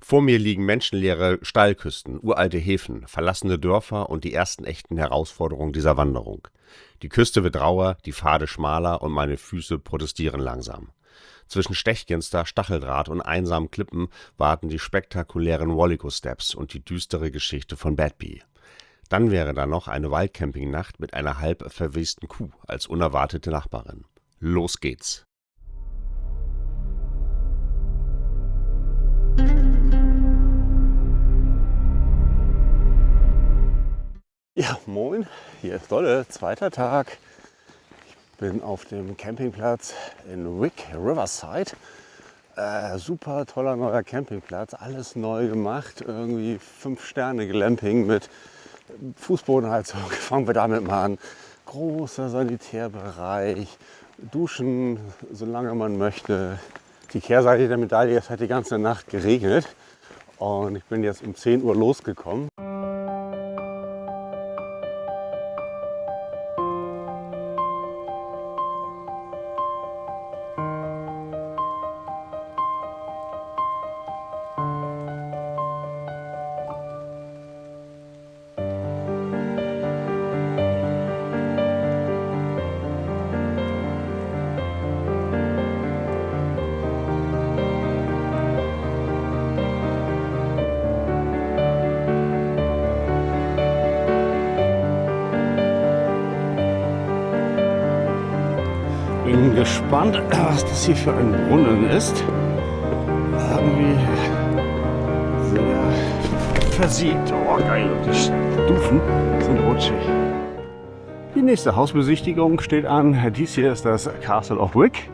Vor mir liegen menschenleere Steilküsten, uralte Häfen, verlassene Dörfer und die ersten echten Herausforderungen dieser Wanderung. Die Küste wird rauer, die Pfade schmaler und meine Füße protestieren langsam. Zwischen Stechginster, Stacheldraht und einsamen Klippen warten die spektakulären Wallico Steps und die düstere Geschichte von Badby. Dann wäre da noch eine Waldcampingnacht mit einer halb verwesten Kuh als unerwartete Nachbarin. Los geht's! Ja, moin, hier ist Dolle, zweiter Tag. Ich bin auf dem Campingplatz in Wick Riverside. Super toller neuer Campingplatz, alles neu gemacht, irgendwie 5-Sterne-Glamping mit Fußbodenheizung. Fangen wir damit mal an. Großer Sanitärbereich, Duschen, solange man möchte. Die Kehrseite der Medaille, es hat die ganze Nacht geregnet und ich bin jetzt um 10 Uhr losgekommen. Bin gespannt, was das hier für ein Brunnen ist. Irgendwie sehr versiegt. Oh geil, und die Stufen sind rutschig. Die nächste Hausbesichtigung steht an. Dies hier ist das Castle of Wick.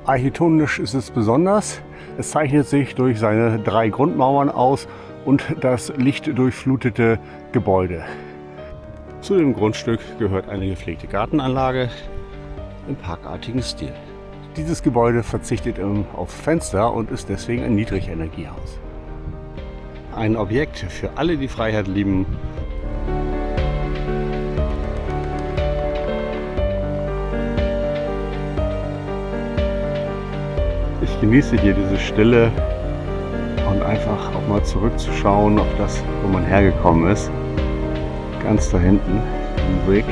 Architektonisch ist es besonders. Es zeichnet sich durch seine 3 Grundmauern aus und das lichtdurchflutete Gebäude. Zu dem Grundstück gehört eine gepflegte Gartenanlage im parkartigen Stil. Dieses Gebäude verzichtet auf Fenster und ist deswegen ein Niedrigenergiehaus. Ein Objekt für alle, die Freiheit lieben. Ich genieße hier diese Stille und einfach auch mal zurückzuschauen auf das, wo man hergekommen ist. Ganz da hinten im Wick.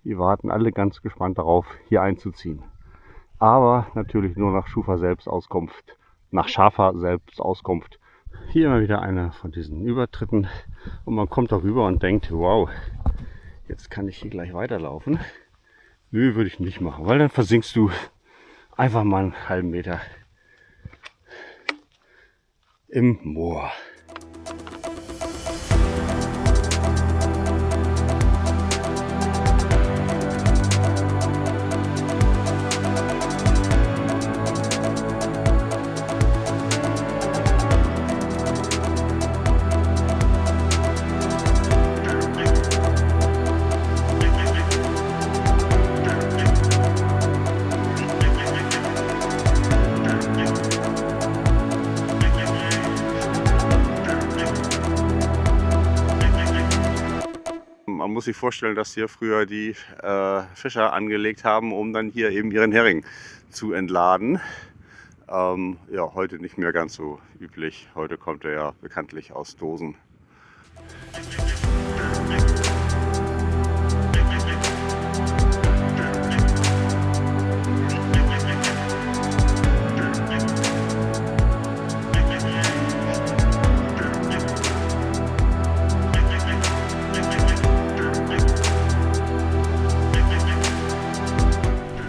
Die warten alle ganz gespannt darauf, hier einzuziehen. Aber natürlich nur nach Schufa Selbstauskunft, nach Schafer Selbstauskunft. Hier mal wieder einer von diesen Übertritten und man kommt darüber und denkt, wow, jetzt kann ich hier gleich weiterlaufen. Nö, würde ich nicht machen, weil dann versinkst du einfach mal einen halben Meter im Moor. Man muss sich vorstellen, dass hier früher die Fischer angelegt haben, um dann hier eben ihren Hering zu entladen. Ja, heute nicht mehr ganz so üblich. Heute kommt er ja bekanntlich aus Dosen.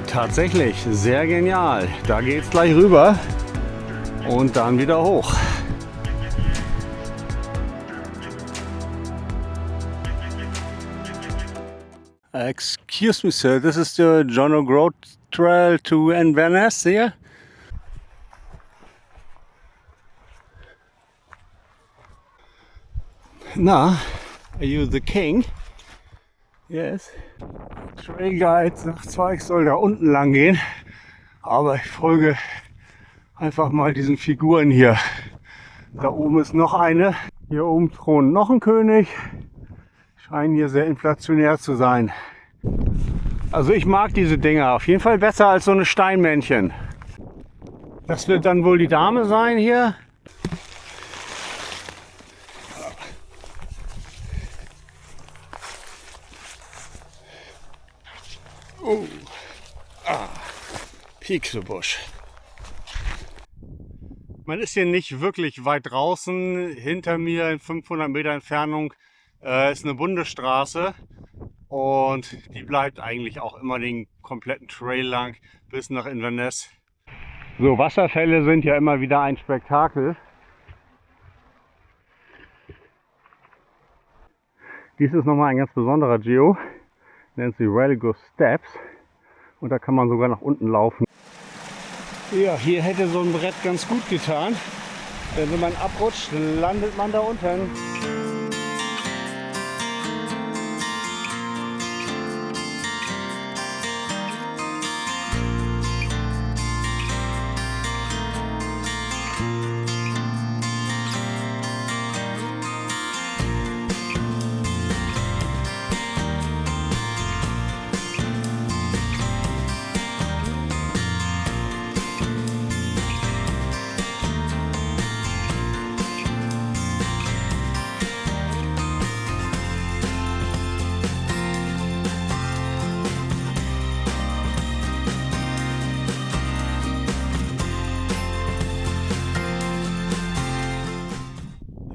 Tatsächlich, sehr genial. Da geht's gleich rüber und dann wieder hoch. Excuse me, sir, this is the John O'Groat Trail to Inverness here? Na, are you the king? Yes. Trail Guide sagt zwar, ich soll da unten lang gehen, aber ich folge einfach mal diesen Figuren hier. Da oben ist noch eine. Hier oben thront noch ein König. Scheinen hier sehr inflationär zu sein. Also ich mag diese Dinger. Auf jeden Fall besser als so eine Steinmännchen. Das wird dann wohl die Dame sein hier. Oh. Pixelbusch. Man ist hier nicht wirklich weit draußen. Hinter mir in 500 Meter Entfernung ist eine Bundesstraße. Und die bleibt eigentlich auch immer den kompletten Trail lang bis nach Inverness. So, Wasserfälle sind ja immer wieder ein Spektakel. Dies ist nochmal ein ganz besonderer Geo. Nennt sich Relgo Steps. Und da kann man sogar nach unten laufen. Ja, hier hätte so ein Brett ganz gut getan. Denn wenn man abrutscht, landet man da unten.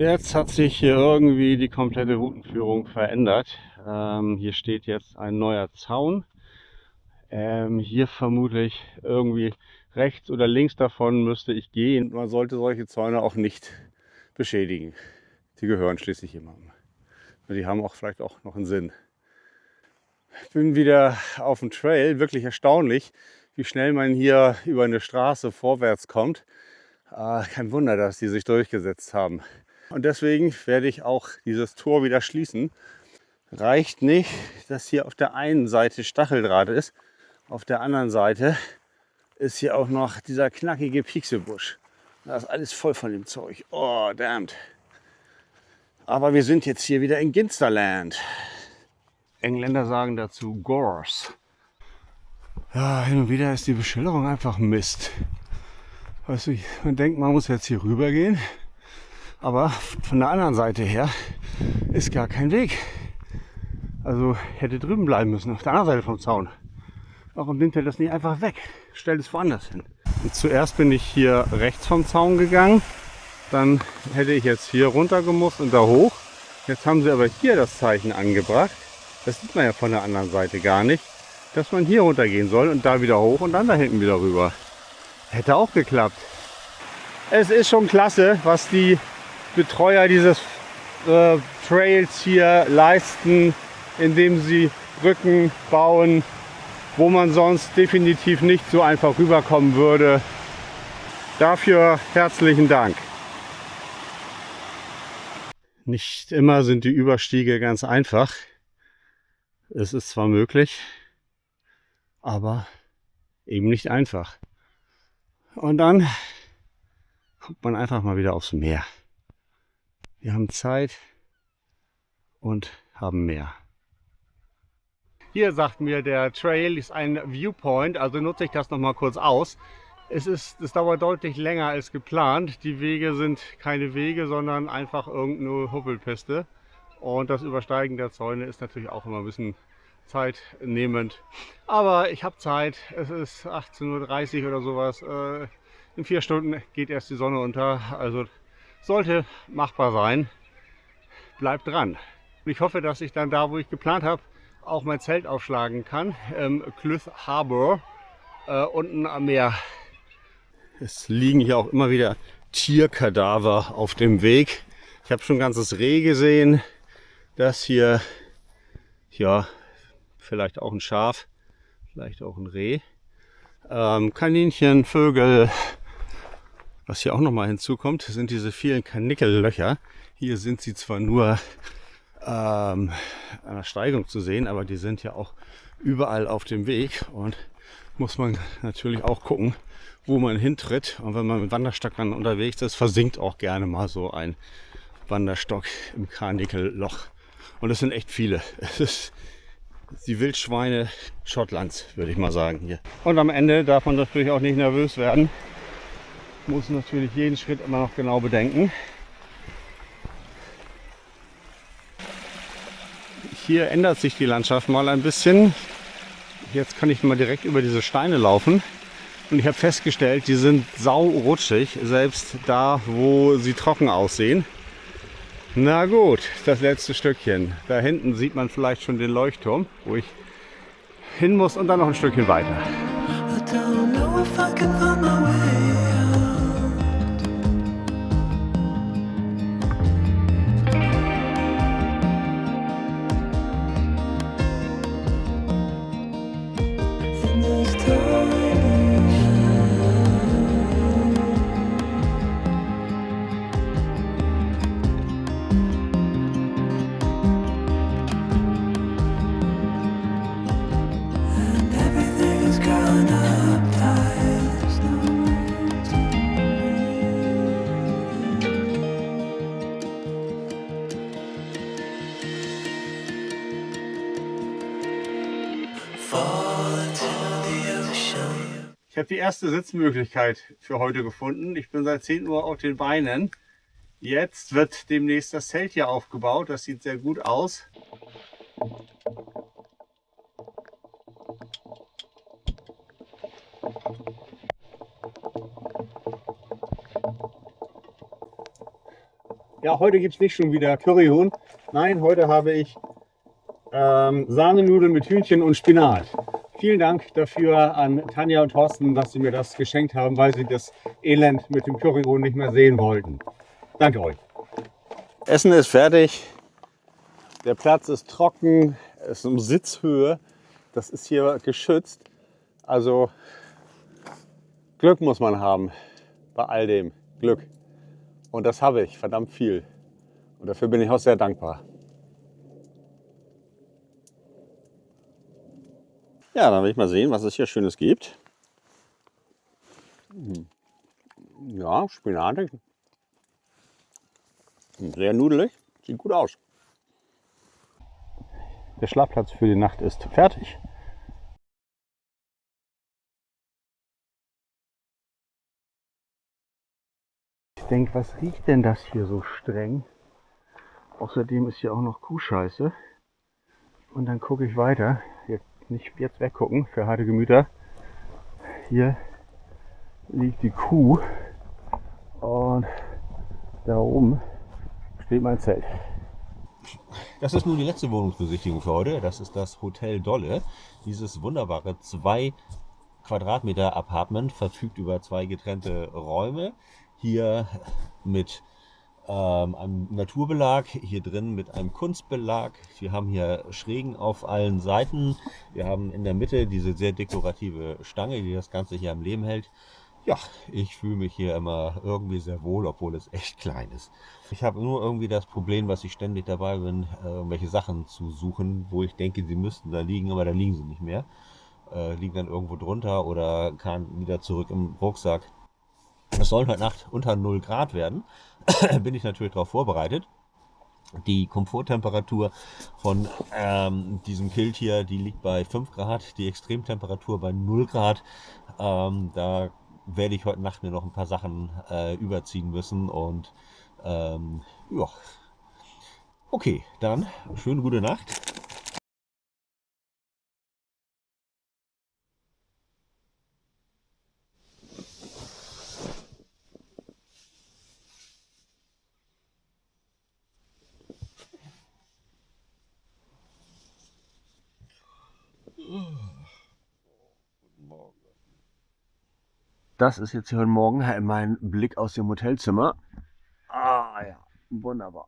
Jetzt hat sich hier irgendwie die komplette Routenführung verändert. Hier steht jetzt ein neuer Zaun. Hier vermutlich irgendwie rechts oder links davon müsste ich gehen. Man sollte solche Zäune auch nicht beschädigen. Die gehören schließlich jemandem. Die haben auch vielleicht auch noch einen Sinn. Ich bin wieder auf dem Trail. Wirklich erstaunlich, wie schnell man hier über eine Straße vorwärts kommt. Kein Wunder, dass die sich durchgesetzt haben. Und deswegen werde ich auch dieses Tor wieder schließen. Reicht nicht, dass hier auf der einen Seite Stacheldraht ist. Auf der anderen Seite ist hier auch noch dieser knackige Pixelbusch. Da ist alles voll von dem Zeug. Oh, damned. Aber wir sind jetzt hier wieder in Ginsterland. Engländer sagen dazu Gorse. Ja, hin und wieder ist die Beschilderung einfach Mist. Weißt du, man denkt, man muss jetzt hier rüber gehen. Aber von der anderen Seite her ist gar kein Weg. Also hätte drüben bleiben müssen, auf der anderen Seite vom Zaun. Warum nimmt er das nicht einfach weg? Stellt es woanders hin. Und zuerst bin ich hier rechts vom Zaun gegangen. Dann hätte ich jetzt hier runter gemusst und da hoch. Jetzt haben sie aber hier das Zeichen angebracht. Das sieht man ja von der anderen Seite gar nicht. Dass man hier runter gehen soll und da wieder hoch und dann da hinten wieder rüber. Hätte auch geklappt. Es ist schon klasse, was die Betreuer dieses Trails hier leisten, indem sie Brücken bauen, wo man sonst definitiv nicht so einfach rüberkommen würde. Dafür herzlichen Dank. Nicht immer sind die Überstiege ganz einfach. Es ist zwar möglich, aber eben nicht einfach. Und dann kommt man einfach mal wieder aufs Meer. Wir haben Zeit und haben mehr. Hier sagt mir, der Trail ist ein Viewpoint, also nutze ich das noch mal kurz aus. Es dauert deutlich länger als geplant. Die Wege sind keine Wege, sondern einfach irgendeine Huppelpiste. Und das Übersteigen der Zäune ist natürlich auch immer ein bisschen zeitnehmend. Aber ich habe Zeit. Es ist 18:30 Uhr oder sowas. In 4 Stunden geht erst die Sonne unter. Also sollte machbar sein. Bleibt dran. Ich hoffe, dass ich dann da, wo ich geplant habe, auch mein Zelt aufschlagen kann. Clyth Harbour, unten am Meer. Es liegen hier auch immer wieder Tierkadaver auf dem Weg. Ich habe schon ein ganzes Reh gesehen. Das hier, ja, vielleicht auch ein Schaf, vielleicht auch ein Reh. Kaninchen, Vögel. Was hier auch noch mal hinzukommt, sind diese vielen Karnickellöcher. Hier sind sie zwar nur an der Steigung zu sehen, aber die sind ja auch überall auf dem Weg und muss man natürlich auch gucken, wo man hintritt. Und wenn man mit Wanderstöckern unterwegs ist, versinkt auch gerne mal so ein Wanderstock im Karnickelloch. Und es sind echt viele. Es ist die Wildschweine Schottlands, würde ich mal sagen hier. Und am Ende darf man natürlich auch nicht nervös werden. Muss natürlich jeden Schritt immer noch genau bedenken. Hier ändert sich die Landschaft mal ein bisschen. Jetzt kann ich mal direkt über diese Steine laufen. Und ich habe festgestellt, die sind saurutschig, selbst da, wo sie trocken aussehen. Na gut, das letzte Stückchen. Da hinten sieht man vielleicht schon den Leuchtturm, wo ich hin muss und dann noch ein Stückchen weiter. Ich habe die erste Sitzmöglichkeit für heute gefunden. Ich bin seit 10 Uhr auf den Beinen. Jetzt wird demnächst das Zelt hier aufgebaut. Das sieht sehr gut aus. Ja, heute gibt es nicht schon wieder Curryhuhn. Nein, heute habe ich Sahnenudeln mit Hühnchen und Spinat. Vielen Dank dafür an Tanja und Thorsten, dass sie mir das geschenkt haben, weil sie das Elend mit dem Curryhuhn nicht mehr sehen wollten. Danke euch. Essen ist fertig. Der Platz ist trocken, es ist um Sitzhöhe. Das ist hier geschützt. Also Glück muss man haben bei all dem. Glück. Und das habe ich, verdammt viel. Und dafür bin ich auch sehr dankbar. Ja, dann will ich mal sehen, was es hier Schönes gibt. Ja, spinatig. Sehr nudelig. Sieht gut aus. Der Schlafplatz für die Nacht ist fertig. Ich denke, was riecht denn das hier so streng? Außerdem ist hier auch noch Kuhscheiße. Und dann gucke ich weiter. Nicht jetzt weggucken für harte Gemüter. Hier liegt die Kuh und da oben steht mein Zelt. Das ist nun die letzte Wohnungsbesichtigung für heute. Das ist das Hotel Dolle. Dieses wunderbare 2 Quadratmeter Apartment verfügt über 2 getrennte Räume. Hier mit einem Naturbelag, hier drin mit einem Kunstbelag. Wir haben hier Schrägen auf allen Seiten. Wir haben in der Mitte diese sehr dekorative Stange, die das Ganze hier am Leben hält. Ja, ich fühle mich hier immer irgendwie sehr wohl, obwohl es echt klein ist. Ich habe nur irgendwie das Problem, dass ich ständig dabei bin, irgendwelche Sachen zu suchen, wo ich denke, sie müssten da liegen, aber da liegen sie nicht mehr. Liegen dann irgendwo drunter oder kann wieder zurück im Rucksack. Es soll heute Nacht unter 0 Grad werden. Bin ich natürlich darauf vorbereitet. Die Komforttemperatur von diesem Kilt hier, die liegt bei 5 Grad, die Extremtemperatur bei 0 Grad. Da werde ich heute Nacht mir noch ein paar Sachen überziehen müssen und ja. Okay, dann schöne gute Nacht. Das ist jetzt hier heute Morgen mein Blick aus dem Hotelzimmer. Ah ja, wunderbar.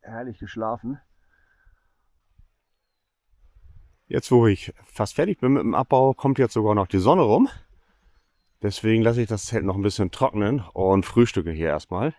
Herrlich geschlafen. Jetzt, wo ich fast fertig bin mit dem Abbau, kommt jetzt sogar noch die Sonne rum. Deswegen lasse ich das Zelt noch ein bisschen trocknen und frühstücke hier erstmal.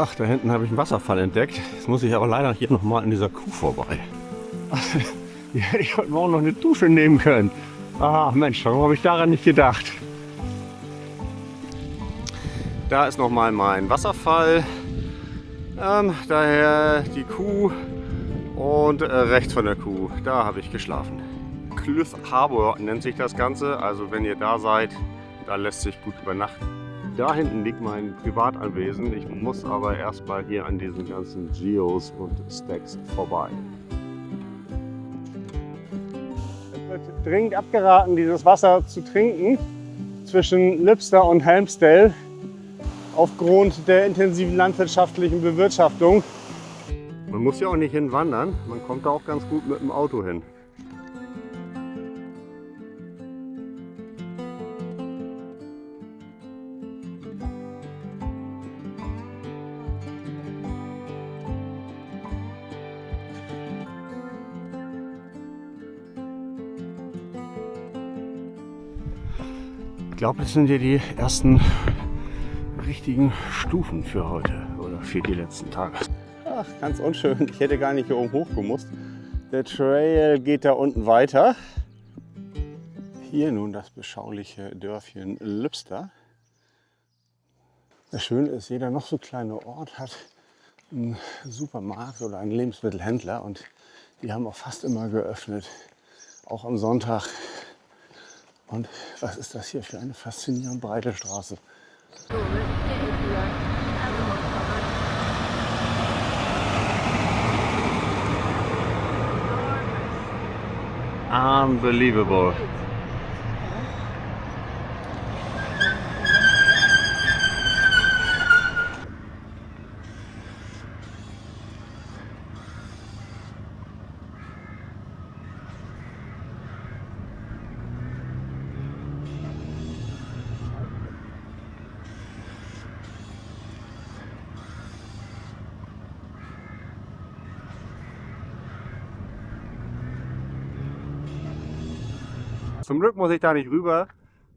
Ach, da hinten habe ich einen Wasserfall entdeckt. Jetzt muss ich aber leider hier nochmal an dieser Kuh vorbei. Die hätte ich heute Morgen noch eine Dusche nehmen können. Ah, Mensch, warum habe ich daran nicht gedacht? Da ist nochmal mein Wasserfall. Daher die Kuh und rechts von der Kuh, da habe ich geschlafen. Cliff Harbour nennt sich das Ganze, also wenn ihr da seid, da lässt sich gut übernachten. Da hinten liegt mein Privatanwesen, ich muss aber erstmal hier an diesen ganzen Geos und Stacks vorbei. Es wird dringend abgeraten, dieses Wasser zu trinken zwischen Lipster und Helmsdale. Aufgrund der intensiven landwirtschaftlichen Bewirtschaftung. Man muss ja auch nicht hinwandern, man kommt da auch ganz gut mit dem Auto hin. Ich glaube, das sind ja die ersten richtigen Stufen für heute oder für die letzten Tage. Ach, ganz unschön. Ich hätte gar nicht hier oben hoch gemusst. Der Trail geht da unten weiter. Hier nun das beschauliche Dörfchen Lipster. Das Schöne ist, jeder noch so kleine Ort hat einen Supermarkt oder einen Lebensmittelhändler und die haben auch fast immer geöffnet, auch am Sonntag. Und was ist das hier für eine faszinierend breite Straße? Unbelievable. Zum Glück muss ich da nicht rüber,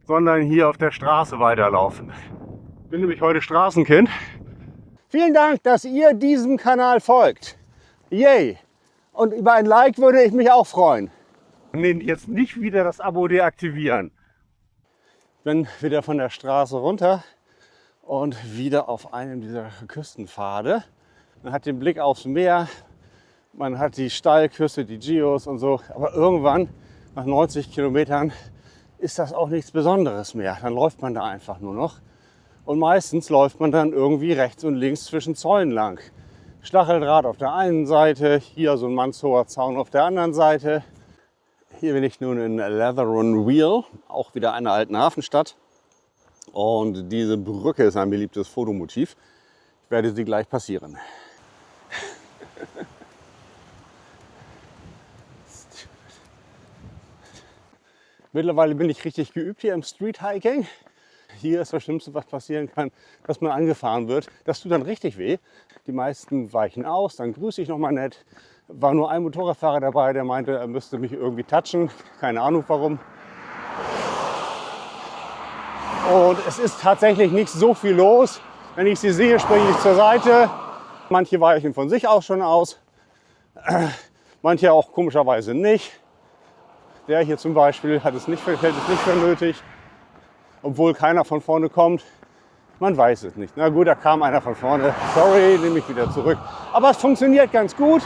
sondern hier auf der Straße weiterlaufen. Ich bin nämlich heute Straßenkind. Vielen Dank, dass ihr diesem Kanal folgt. Yay! Und über ein Like würde ich mich auch freuen. Nee, jetzt nicht wieder das Abo deaktivieren. Ich bin wieder von der Straße runter und wieder auf einem dieser Küstenpfade. Man hat den Blick aufs Meer, man hat die Steilküste, die Geos und so. Aber irgendwann, nach 90 Kilometern, ist das auch nichts Besonderes mehr. Dann läuft man da einfach nur noch. Und meistens läuft man dann irgendwie rechts und links zwischen Zäunen lang. Stacheldraht auf der einen Seite, hier so ein mannshoher Zaun auf der anderen Seite. Hier bin ich nun in Leatherron Wheel, auch wieder einer alten Hafenstadt. Und diese Brücke ist ein beliebtes Fotomotiv. Ich werde sie gleich passieren. Mittlerweile bin ich richtig geübt hier im Street Hiking. Hier ist das Schlimmste, was passieren kann, dass man angefahren wird. Das tut dann richtig weh. Die meisten weichen aus, dann grüße ich noch mal nett. War nur ein Motorradfahrer dabei, der meinte, er müsste mich irgendwie touchen. Keine Ahnung warum. Und es ist tatsächlich nicht so viel los. Wenn ich sie sehe, springe ich zur Seite. Manche weichen von sich aus schon aus. Manche auch komischerweise nicht. Der hier zum Beispiel hält es nicht für nötig, obwohl keiner von vorne kommt. Man weiß es nicht. Na gut, da kam einer von vorne. Sorry, nehme ich wieder zurück. Aber es funktioniert ganz gut.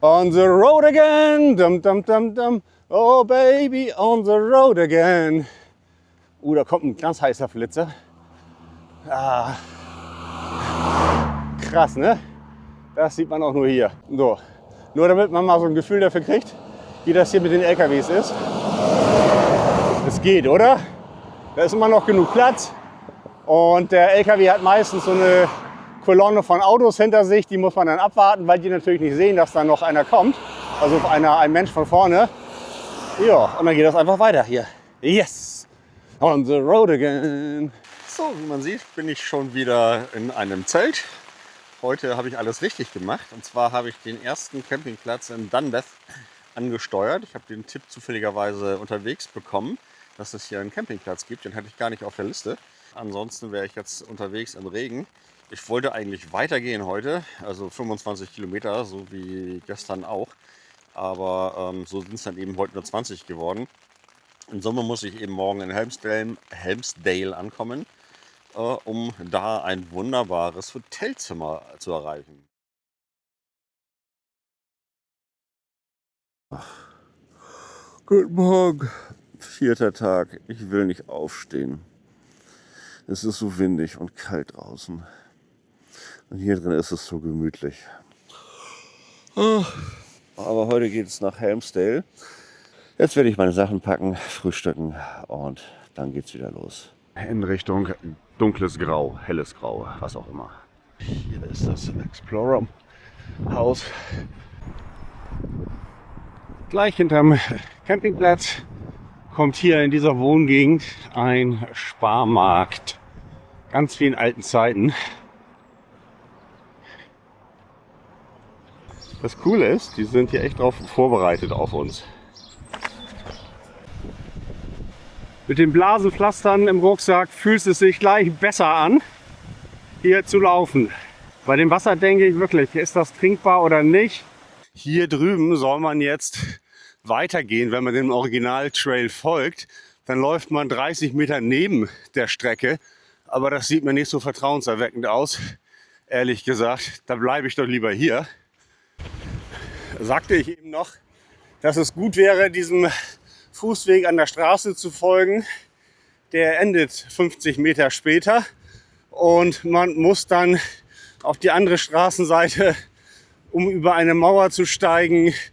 On the road again, dum dum dum dum. Oh baby, on the road again. Da kommt ein ganz heißer Flitzer. Ah. Krass, ne? Das sieht man auch nur hier. So. Nur damit man mal so ein Gefühl dafür kriegt, wie das hier mit den LKWs ist. Es geht, oder? Da ist immer noch genug Platz. Und der LKW hat meistens so eine Kolonne von Autos hinter sich. Die muss man dann abwarten, weil die natürlich nicht sehen, dass da noch einer kommt. Also ein Mensch von vorne. Ja, und dann geht das einfach weiter hier. Yes! On the road again. So, wie man sieht, bin ich schon wieder in einem Zelt. Heute habe ich alles richtig gemacht. Und zwar habe ich den ersten Campingplatz in Dundas angesteuert. Ich habe den Tipp zufälligerweise unterwegs bekommen, dass es hier einen Campingplatz gibt. Den hatte ich gar nicht auf der Liste. Ansonsten wäre ich jetzt unterwegs im Regen. Ich wollte eigentlich weitergehen heute, also 25 Kilometer, so wie gestern auch. Aber so sind es dann eben heute nur 20 geworden. Im Sommer muss ich eben morgen in Helmsdale ankommen, um da ein wunderbares Hotelzimmer zu erreichen. Guten Morgen, 4. Tag. Ich will nicht aufstehen. Es ist so windig und kalt draußen. Und hier drin ist es so gemütlich. Aber heute geht es nach Helmsdale. Jetzt werde ich meine Sachen packen, frühstücken und dann geht's wieder los. In Richtung dunkles Grau, helles Grau, was auch immer. Hier ist das Explorer Haus. Gleich hinterm Campingplatz kommt hier in dieser Wohngegend ein Sparmarkt. Ganz wie in alten Zeiten. Das Coole ist, die sind hier echt drauf vorbereitet auf uns. Mit den Blasenpflastern im Rucksack fühlt es sich gleich besser an, hier zu laufen. Bei dem Wasser denke ich wirklich, ist das trinkbar oder nicht? Hier drüben soll man jetzt weitergehen, wenn man dem Originaltrail folgt. Dann läuft man 30 Meter neben der Strecke. Aber das sieht mir nicht so vertrauenserweckend aus. Ehrlich gesagt, da bleibe ich doch lieber hier. Sagte ich eben noch, dass es gut wäre, diesem Fußweg an der Straße zu folgen. Der endet 50 Meter später und man muss dann auf die andere Straßenseite, um über eine Mauer zu steigen. Ich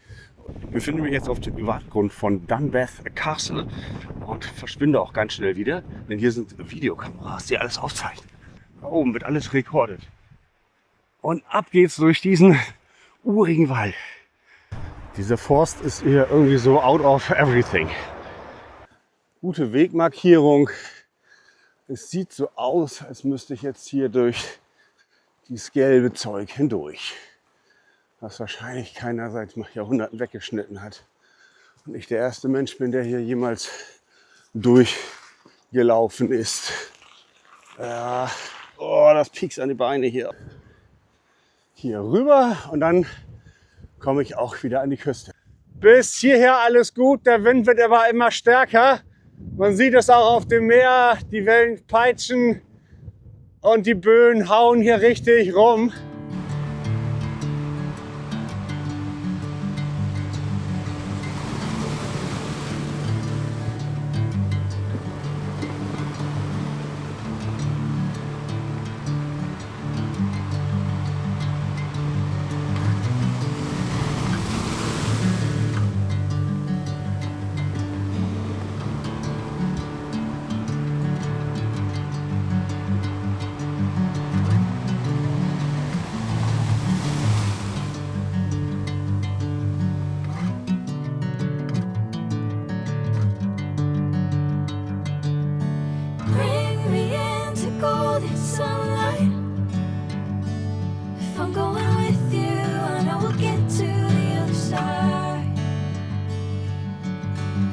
befinde mich jetzt auf dem Privatgrund von Dunbath Castle und verschwinde auch ganz schnell wieder, denn hier sind Videokameras, die alles aufzeichnen. Da oben wird alles rekordet. Und ab geht's durch diesen urigen Wald. Dieser Forst ist hier irgendwie so out of everything. Gute Wegmarkierung. Es sieht so aus, als müsste ich jetzt hier durch dieses gelbe Zeug hindurch. Was wahrscheinlich keiner seit Jahrhunderten weggeschnitten hat. Und ich der erste Mensch bin, der hier jemals durchgelaufen ist. Das piekst an die Beine hier. Hier rüber und dann komme ich auch wieder an die Küste. Bis hierher alles gut, der Wind wird aber immer stärker. Man sieht es auch auf dem Meer, die Wellen peitschen und die Böen hauen hier richtig rum. golden sunlight. If I'm going with you, I know we'll get to the other side.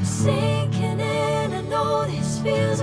Sinking in, I know this feels.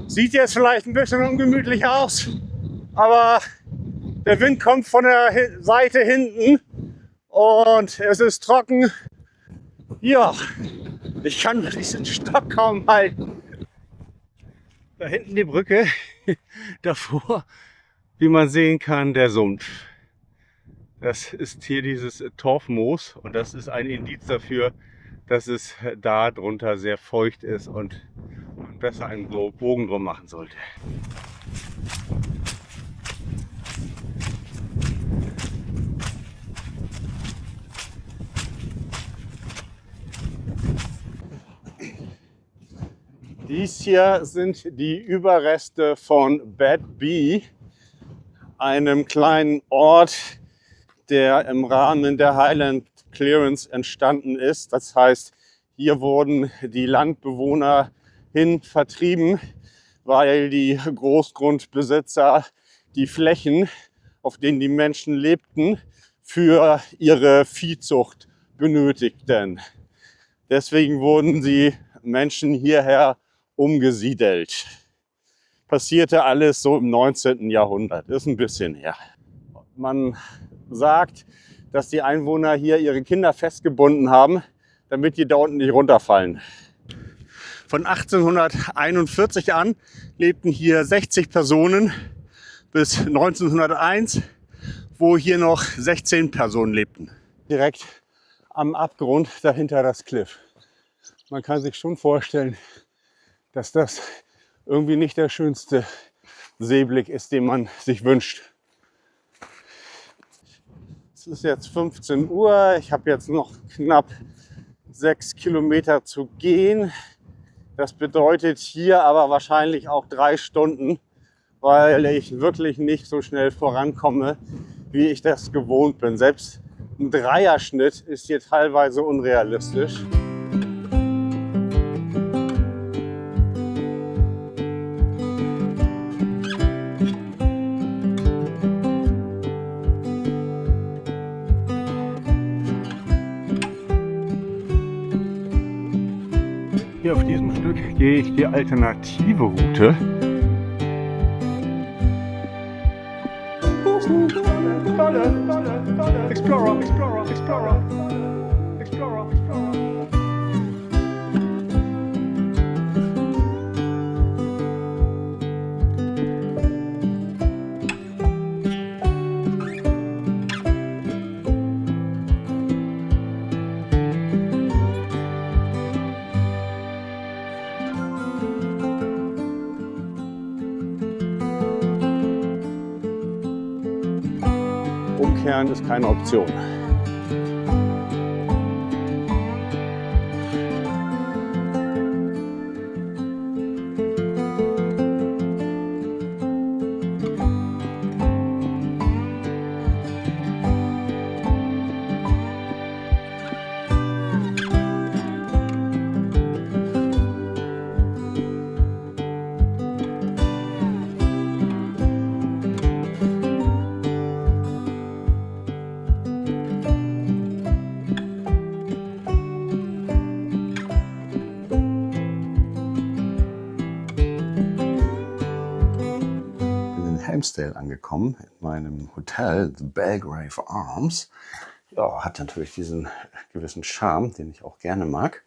Sieht jetzt vielleicht ein bisschen ungemütlich aus, aber der Wind kommt von der Seite hinten und es ist trocken. Ja, ich kann diesen Stock kaum halten. Da hinten die Brücke, davor, wie man sehen kann, der Sumpf. Das ist hier dieses Torfmoos und das ist ein Indiz dafür, dass es da drunter sehr feucht ist und man besser einen Bogen drum machen sollte. Dies hier sind die Überreste von Bad Bee, einem kleinen Ort, der im Rahmen der Highland Clearance entstanden ist. Das heißt, hier wurden die Landbewohner vertrieben, weil die Großgrundbesitzer die Flächen, auf denen die Menschen lebten, für ihre Viehzucht benötigten. Deswegen wurden die Menschen hierher umgesiedelt. Passierte alles so im 19. Jahrhundert, ist ein bisschen her. Man sagt, dass die Einwohner hier ihre Kinder festgebunden haben, damit die da unten nicht runterfallen. Von 1841 an lebten hier 60 Personen bis 1901, wo hier noch 16 Personen lebten. Direkt am Abgrund dahinter das Cliff. Man kann sich schon vorstellen, dass das irgendwie nicht der schönste Seeblick ist, den man sich wünscht. Es ist jetzt 15 Uhr. Ich habe jetzt noch knapp 6 Kilometer zu gehen. Das bedeutet hier aber wahrscheinlich auch 3 Stunden, weil ich wirklich nicht so schnell vorankomme, wie ich das gewohnt bin. Selbst ein Dreierschnitt ist hier teilweise unrealistisch. Hier auf diesem Stück gehe ich die alternative Route. Explorer, Explorer, Explorer, Explorer, Explorer. Umkehren ist keine Option. Helmsdale angekommen, in meinem Hotel, The Belgrave Arms. Ja, hat natürlich diesen gewissen Charme, den ich auch gerne mag.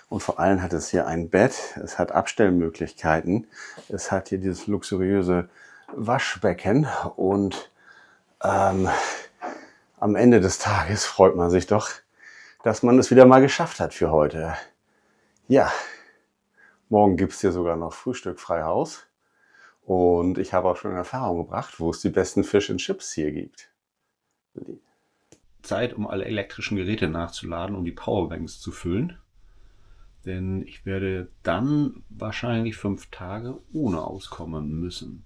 Und vor allem hat es hier ein Bett, es hat Abstellmöglichkeiten, es hat hier dieses luxuriöse Waschbecken und am Ende des Tages freut man sich doch, dass man es wieder mal geschafft hat für heute. Ja, morgen gibt es hier sogar noch Frühstück frei Haus. Und ich habe auch schon in Erfahrung gebracht, wo es die besten Fish and Chips hier gibt. Zeit, um alle elektrischen Geräte nachzuladen, um die Powerbanks zu füllen. Denn ich werde dann wahrscheinlich 5 Tage ohne auskommen müssen.